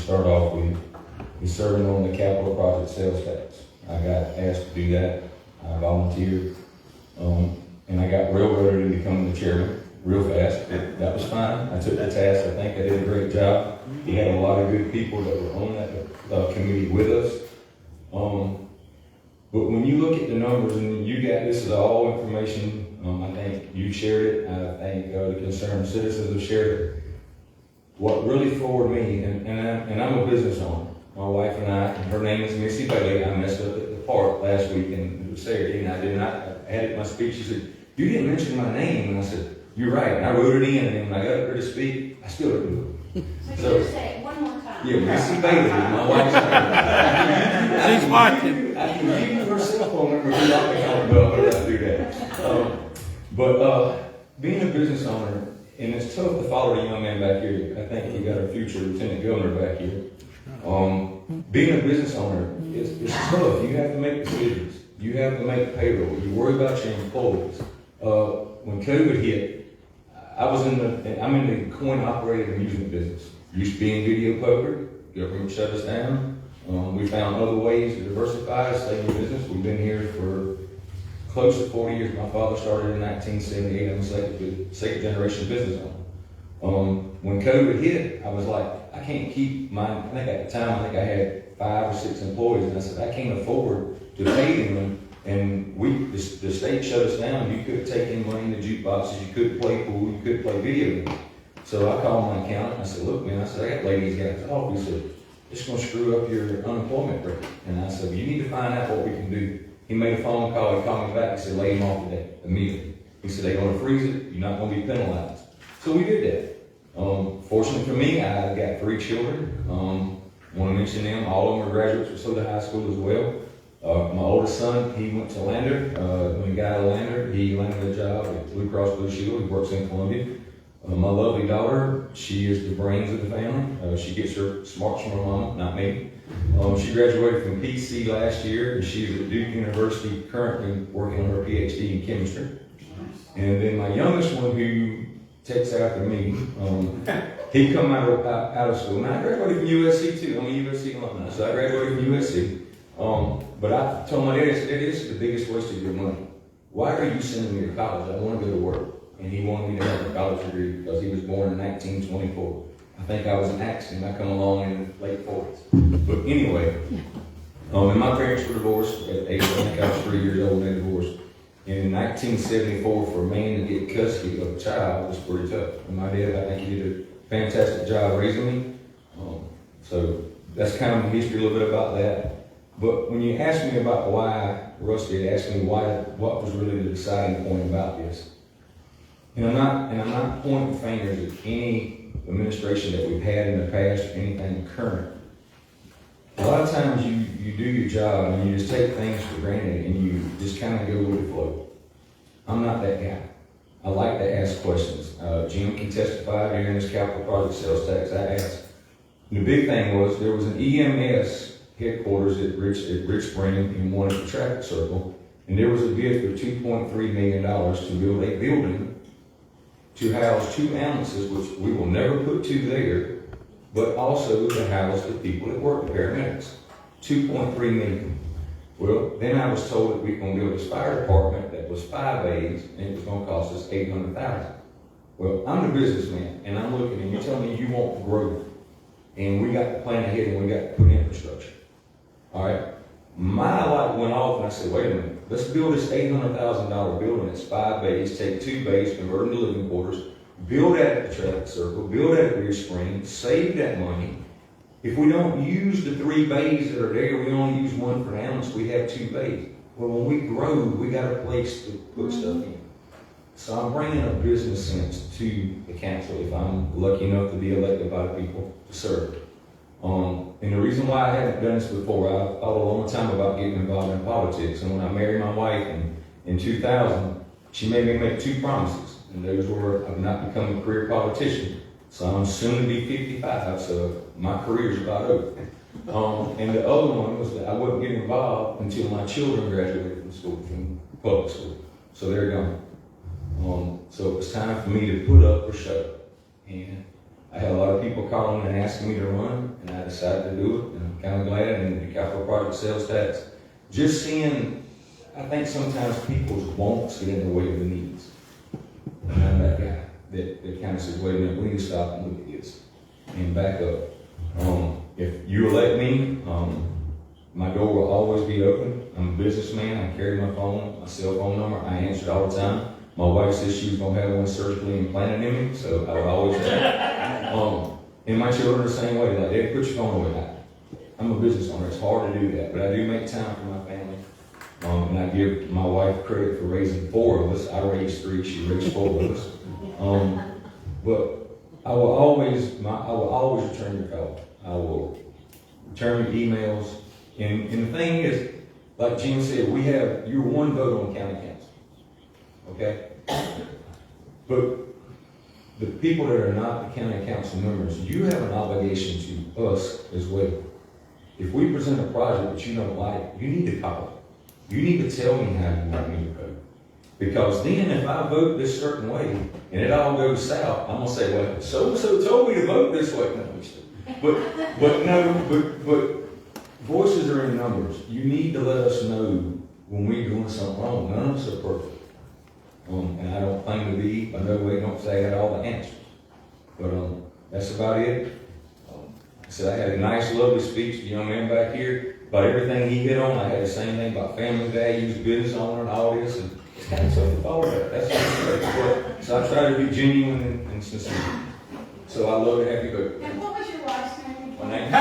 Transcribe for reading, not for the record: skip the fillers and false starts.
start off with is serving on the capital project sales tax. I got asked to do that. I volunteered, and I got railroaded into becoming the chairman real fast. That was fine. I took the task. I think I did a great job. We had a lot of good people that were on that committee with us. But when you look at the numbers, and you got, this is all information, I think you shared it, I think the concerned citizens have shared it. What really floored me, and I'm a business owner, my wife and I, and her name is Missy Bailey. I messed up at the park last week, and it was Saturday, and I had it in my speech. She said, "You didn't mention my name," and I said, "You're right," and I wrote it in, and when I got up there to speak, I still didn't do it. So just say it one more time. Yeah, Missy Bailey, my wife's name. She's watching. I can give you her cell phone number if you like to call her, but I do that. But being a business owner, and it's tough to follow the young man back here. I think we got our future lieutenant governor back here. Being a business owner, it's tough. You have to make decisions. You have to make payroll. You worry about your employees. When COVID hit, I'm in the coin-operated amusement business. Used to be in video poker. Government shut us down. We found other ways to diversify, stay in business. We've been here for close to 40 years. My father started in 1978. I'm a second generation business owner. When COVID hit, I was like, I can't keep I think at the time, I had 5 or 6 employees, and I said, I can't afford to pay them. And the state shut us down. You couldn't take in money in the jukeboxes. You couldn't play pool. You couldn't play video games. So I called my accountant. I said, look, man, I got ladies guys to talk. He said, it's going to screw up your unemployment rate. And I said, well, you need to find out what we can do. He made a phone call. He called me back. He said, lay him off today, immediately. He said, they're going to freeze it. You're not going to be penalized. So we did that. Fortunately for me, I got 3 children. I want to mention them. All of them are graduates of Saluda High School as well. My oldest son, he went to Lander. When he got out of Lander, he landed a job at Blue Cross Blue Shield. He works in Columbia. My lovely daughter, she is the brains of the family. She gets her smarts from her mama, not me. She graduated from PC last year, and she's at Duke University currently working on her PhD in chemistry. And then my youngest one, who takes after me, he come out of school. Now I graduated from USC too. I'm a USC alumni, so I graduated from USC. But I told my dad, I said, Dad, this is the biggest waste of your money. Why are you sending me to college? I want to go to work. And he wanted me to have a college degree because he was born in 1924. I think I was an accident. I come along in the late 40s. But anyway, and my parents were divorced at age, I think I was 3 years old when they divorced. And in 1974, for a man to get custody of a child was pretty tough. And my dad, I think he did a fantastic job raising me. So that's kind of the history, a little bit about that. But when you ask me about why, Rusty asked me what was really the deciding point about this. And I'm not pointing fingers at any administration that we've had in the past or anything current. A lot of times you do your job and you just take things for granted and you just kind of go with the flow. I'm not that guy. I like to ask questions. Jim can testify during this capital project sales tax. I asked. The big thing was there was an EMS headquarters at Rich Spring and one at the traffic circle, and there was a bid for $2.3 million to build a building to house 2 ambulances, which we will never put 2 there, but also to house the people that work, the paramedics. $2.3 million. Well, then I was told that we were going to build this fire department that was 5 bays, and it was going to cost us $800,000. Well, I'm the businessman, and I'm looking, and you tell me you want growth, and we got to plan ahead, and we got to put infrastructure. All right, my light went off, and I said, wait a minute, let's build this $800,000 building. It's 5 bays, take 2 bays, convert them to living quarters, build that at the traffic circle, build that at Rear Spring, save that money. If we don't use the 3 bays that are there, we only use 1 for the ambulance, we have 2 bays. Well, when we grow, we got a place to put stuff in. So I'm bringing a business sense to the council if I'm lucky enough to be elected by the people to serve. And the reason why I haven't done this before, I thought a long time about getting involved in politics. And when I married my wife in 2000, she made me make 2 promises. And those were, I've not become a career politician. So I'm soon to be 55, so my career's about over. And the other one was that I wouldn't get involved until my children graduated from school, from public school. So they're gone. So it was time for me to put up or shut up. And I had a lot of people calling and asking me to run, and I decided to do it, and I'm kind of glad, and the capital project sales tax. Just seeing, I think sometimes people's wants get in the way of the needs. And I'm that guy that kind of says, wait a minute, we need to stop and look at this and back up. If you elect me, my door will always be open. I'm a businessman. I carry my phone, my cell phone number. I answer it all the time. My wife says she was going to have one surgically implanted in me, so I would always say. And my children are the same way. Like, Dad, put your phone away. I'm a business owner. It's hard to do that, but I do make time for my family. And I give my wife credit for raising 4 of us. I raised 3. She raised 4 of us. But I will always return your call. I will return your emails. And the thing is, like Jim said, you're one vote on county council. Okay? But the people that are not the county council members, you have an obligation to us as well. If we present a project that you don't like, you need to call it. You need to tell me how you want me to vote. Because then if I vote this certain way and it all goes south, I'm gonna say, well, so-and-so told me to vote this way. But voices are in numbers. You need to let us know when we're doing something wrong. None of us are perfect. And I don't claim to be, by no way don't say I had all the answers. But that's about it. I said I had a nice, lovely speech to the young man back here about everything he hit on. I had the same thing about family values, business owner, and all this. And it's kind of stuff to follow that. That's what so I try to be genuine and sincere. So I love to have you vote. And what was your wife's name? My name.